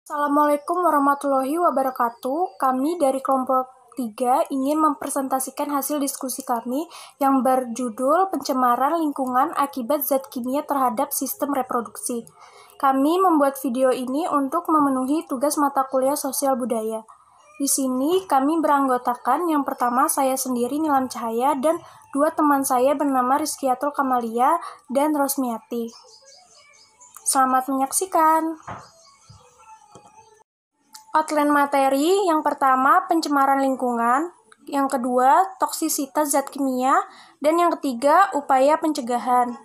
Assalamualaikum warahmatullahi wabarakatuh. Kami dari kelompok 3 ingin mempresentasikan hasil diskusi kami yang berjudul Pencemaran Lingkungan Akibat Zat Kimia Terhadap Sistem Reproduksi. Kami membuat video ini untuk memenuhi tugas mata kuliah sosial budaya. Di sini kami beranggotakan yang pertama saya sendiri Nilam Cahaya dan dua teman saya bernama Rizkiatul Kamalia dan Rosmiati. Selamat menyaksikan. Outline materi yang pertama pencemaran lingkungan, yang kedua toksisitas zat kimia, dan yang ketiga upaya pencegahan.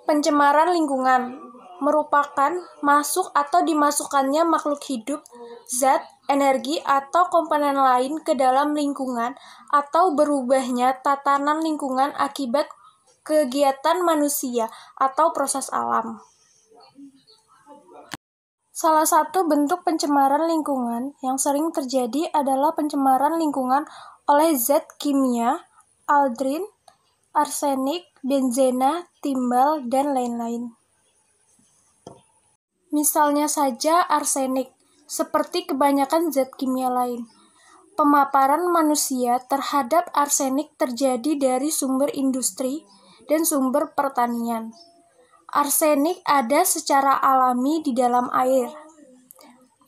Pencemaran lingkungan merupakan masuk atau dimasukkannya makhluk hidup, zat, energi, atau komponen lain ke dalam lingkungan atau berubahnya tatanan lingkungan akibat kegiatan manusia atau proses alam. Salah satu bentuk pencemaran lingkungan yang sering terjadi adalah pencemaran lingkungan oleh zat kimia, aldrin, arsenik, benzena, timbal, dan lain-lain. Misalnya saja arsenik, seperti kebanyakan zat kimia lain. Pemaparan manusia terhadap arsenik terjadi dari sumber industri dan sumber pertanian. Arsenik ada secara alami di dalam air.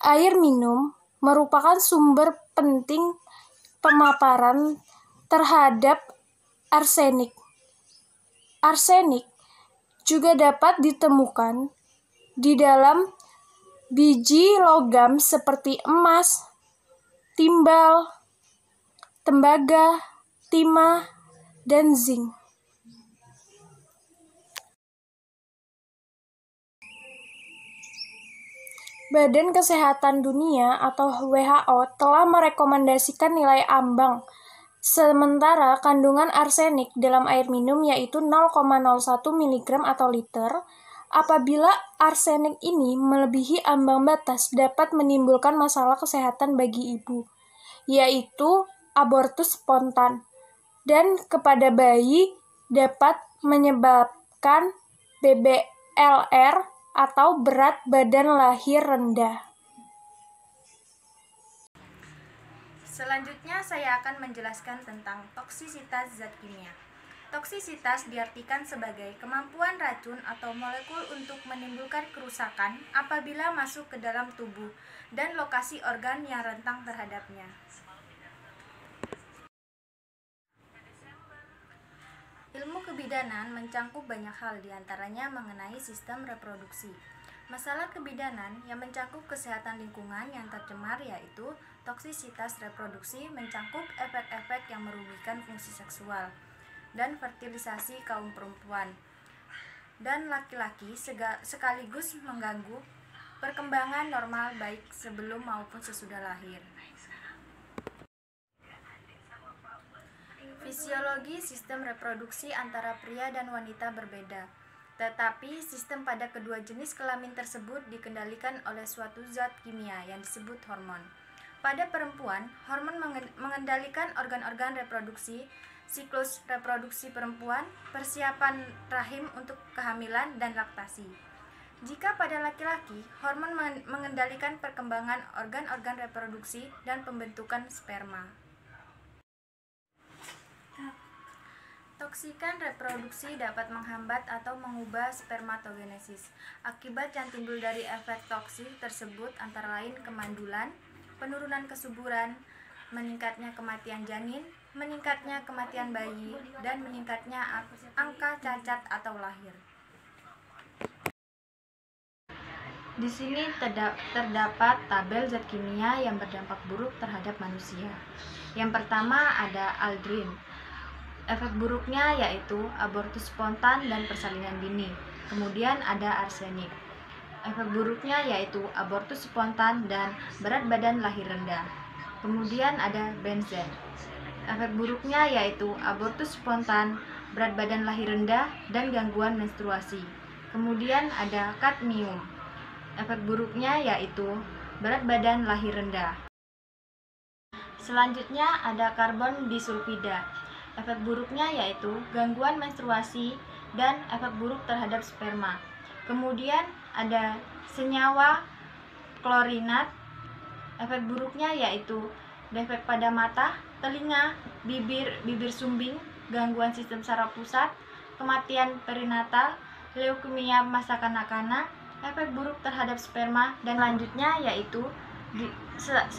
Air minum merupakan sumber penting pemaparan terhadap arsenik. Arsenik juga dapat ditemukan di dalam biji logam seperti emas, timbal, tembaga, timah, dan zinc. Badan Kesehatan Dunia atau WHO telah merekomendasikan nilai ambang sementara kandungan arsenik dalam air minum yaitu 0,01 mg atau liter. Apabila arsenik ini melebihi ambang batas dapat menimbulkan masalah kesehatan bagi ibu, yaitu abortus spontan, dan kepada bayi dapat menyebabkan BBLR atau berat badan lahir rendah. Selanjutnya saya akan menjelaskan tentang toksisitas zat kimia. Toksisitas diartikan sebagai kemampuan racun atau molekul untuk menimbulkan kerusakan apabila masuk ke dalam tubuh dan lokasi organ yang rentan terhadapnya. Ilmu kebidanan mencangkup banyak hal, diantaranya mengenai sistem reproduksi. Masalah kebidanan yang mencangkup kesehatan lingkungan yang tercemar yaitu toksisitas reproduksi mencangkup efek-efek yang merugikan fungsi seksual dan fertilisasi kaum perempuan dan laki-laki sekaligus mengganggu perkembangan normal baik sebelum maupun sesudah lahir. Fisiologi sistem reproduksi antara pria dan wanita berbeda, tetapi sistem pada kedua jenis kelamin tersebut dikendalikan oleh suatu zat kimia yang disebut hormon. Pada perempuan, hormon mengendalikan organ-organ reproduksi, siklus reproduksi perempuan, persiapan rahim untuk kehamilan, dan laktasi. Jika pada laki-laki, hormon mengendalikan perkembangan organ-organ reproduksi dan pembentukan sperma. Toksikan reproduksi dapat menghambat atau mengubah spermatogenesis. Akibat yang timbul dari efek toksik tersebut antara lain kemandulan, penurunan kesuburan, meningkatnya kematian janin, meningkatnya kematian bayi, dan meningkatnya angka cacat atau lahir. Di sini terdapat tabel zat kimia yang berdampak buruk terhadap manusia. Yang pertama ada aldrin. Efek buruknya yaitu abortus spontan dan persalinan dini. Kemudian ada arsenik. Efek buruknya yaitu abortus spontan dan berat badan lahir rendah. Kemudian ada benzen. Efek buruknya yaitu abortus spontan, berat badan lahir rendah, dan gangguan menstruasi. Kemudian ada kadmium. Efek buruknya yaitu berat badan lahir rendah. Selanjutnya ada karbon disulfida. Efek buruknya yaitu gangguan menstruasi dan efek buruk terhadap sperma. Kemudian ada senyawa klorinat. Efek buruknya yaitu defek pada mata, telinga, bibir sumbing, gangguan sistem saraf pusat, kematian perinatal, leukemia masa kanak-kanak, efek buruk terhadap sperma, dan lanjutnya yaitu 1,2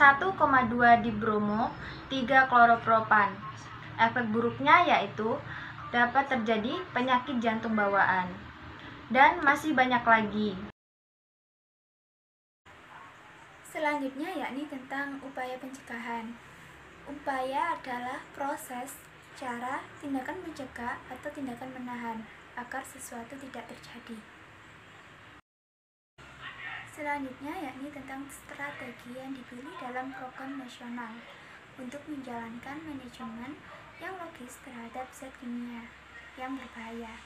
dibromo 3 kloropropan. Efek buruknya yaitu dapat terjadi penyakit jantung bawaan. Dan masih banyak lagi. Selanjutnya yakni tentang upaya pencegahan. Upaya adalah proses, cara, tindakan mencegah atau tindakan menahan agar sesuatu tidak terjadi. Selanjutnya yakni tentang strategi yang dipilih dalam program nasional untuk menjalankan manajemen yang logis terhadap zat kimia yang berbahaya.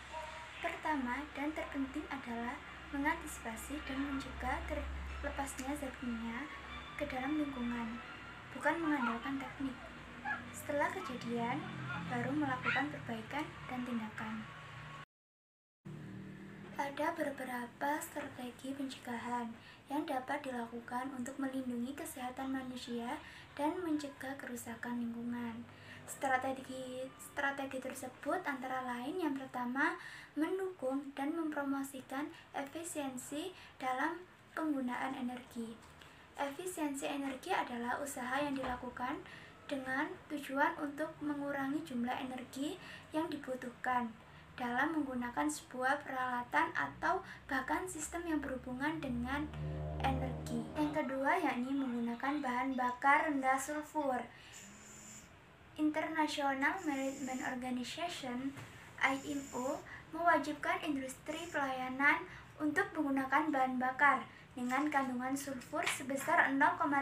Pertama dan terpenting adalah mengantisipasi dan mencegah terlepasnya zat kimia ke dalam lingkungan, bukan mengandalkan teknik. Setelah kejadian, baru melakukan perbaikan dan tindakan. Ada beberapa strategi pencegahan yang dapat dilakukan untuk melindungi kesehatan manusia dan mencegah kerusakan lingkungan. Strategi tersebut antara lain yang pertama, mendukung dan mempromosikan efisiensi dalam penggunaan energi. Efisiensi energi adalah usaha yang dilakukan dengan tujuan untuk mengurangi jumlah energi yang dibutuhkan dalam menggunakan sebuah peralatan atau bahkan sistem yang berhubungan dengan energi. Yang kedua yakni menggunakan bahan bakar rendah sulfur. International Maritime Organization (IMO) mewajibkan industri pelayanan untuk menggunakan bahan bakar dengan kandungan sulfur sebesar 0,5%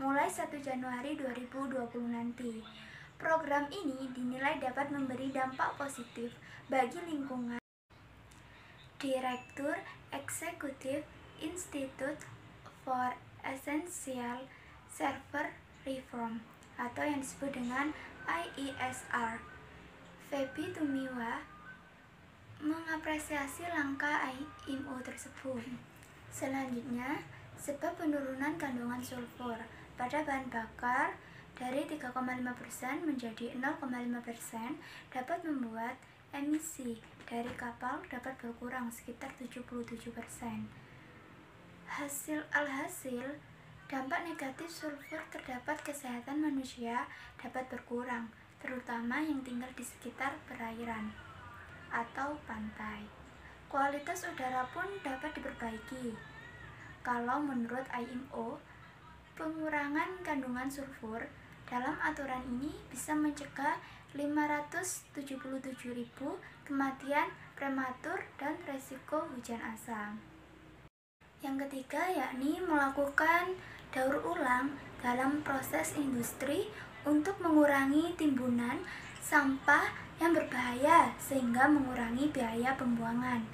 mulai 1 Januari 2020 nanti. Program ini dinilai dapat memberi dampak positif bagi lingkungan. Direktur Eksekutif Institute for Essential Server Reform atau yang disebut dengan IESR, Feby Tumiwa, mengapresiasi langkah IMO tersebut. Selanjutnya, sebab penurunan kandungan sulfur pada bahan bakar dari 3,5% menjadi 0,5% dapat membuat emisi dari kapal dapat berkurang sekitar 77%. Alhasil, dampak negatif sulfur terdapat kesehatan manusia dapat berkurang, terutama yang tinggal di sekitar perairan atau pantai. Kualitas udara pun dapat diperbaiki. Kalau menurut IMO, pengurangan kandungan sulfur dalam aturan ini bisa mencegah 577.000 kematian prematur dan resiko hujan asam. Yang ketiga yakni melakukan daur ulang dalam proses industri untuk mengurangi timbunan sampah yang berbahaya sehingga mengurangi biaya pembuangan.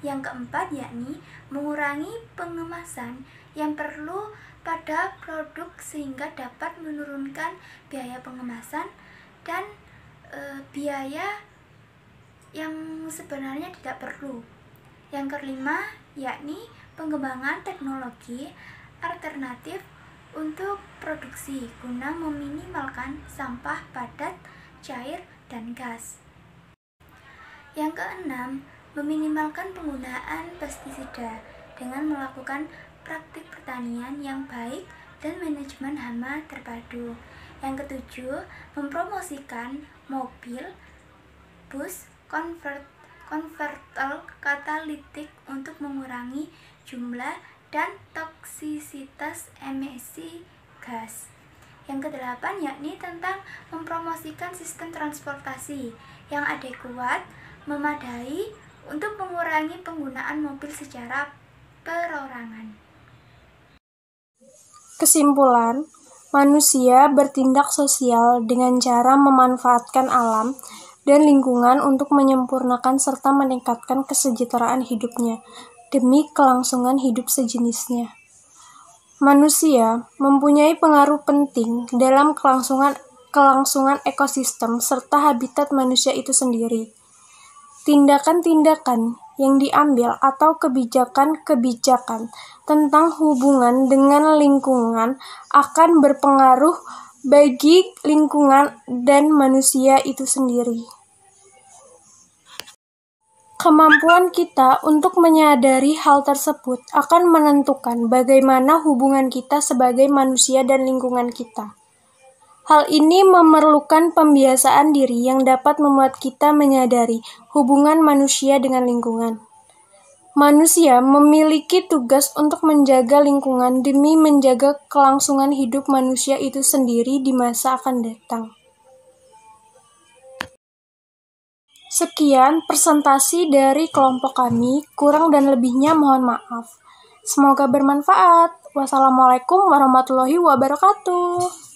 Yang keempat yakni mengurangi pengemasan yang perlu pada produk sehingga dapat menurunkan biaya pengemasan dan biaya yang sebenarnya tidak perlu. Yang kelima yakni pengembangan teknologi alternatif untuk produksi guna meminimalkan sampah padat, cair, dan gas. Yang keenam, meminimalkan penggunaan pestisida dengan melakukan praktik pertanian yang baik dan manajemen hama terpadu. Yang ketujuh, mempromosikan mobil, bus, konverter katalitik untuk mengurangi jumlah dan toksisitas emisi gas. Yang kedelapan yakni tentang mempromosikan sistem transportasi yang adekuat, memadai untuk mengurangi penggunaan mobil secara perorangan. Kesimpulan, manusia bertindak sosial dengan cara memanfaatkan alam dan lingkungan untuk menyempurnakan serta meningkatkan kesejahteraan hidupnya demi kelangsungan hidup sejenisnya. Manusia mempunyai pengaruh penting dalam kelangsungan ekosistem serta habitat manusia itu sendiri. Tindakan-tindakan yang diambil atau kebijakan-kebijakan tentang hubungan dengan lingkungan akan berpengaruh bagi lingkungan dan manusia itu sendiri. Kemampuan kita untuk menyadari hal tersebut akan menentukan bagaimana hubungan kita sebagai manusia dan lingkungan kita. Hal ini memerlukan pembiasaan diri yang dapat membuat kita menyadari hubungan manusia dengan lingkungan. Manusia memiliki tugas untuk menjaga lingkungan demi menjaga kelangsungan hidup manusia itu sendiri di masa akan datang. Sekian presentasi dari kelompok kami, kurang dan lebihnya mohon maaf. Semoga bermanfaat. Wassalamualaikum warahmatullahi wabarakatuh.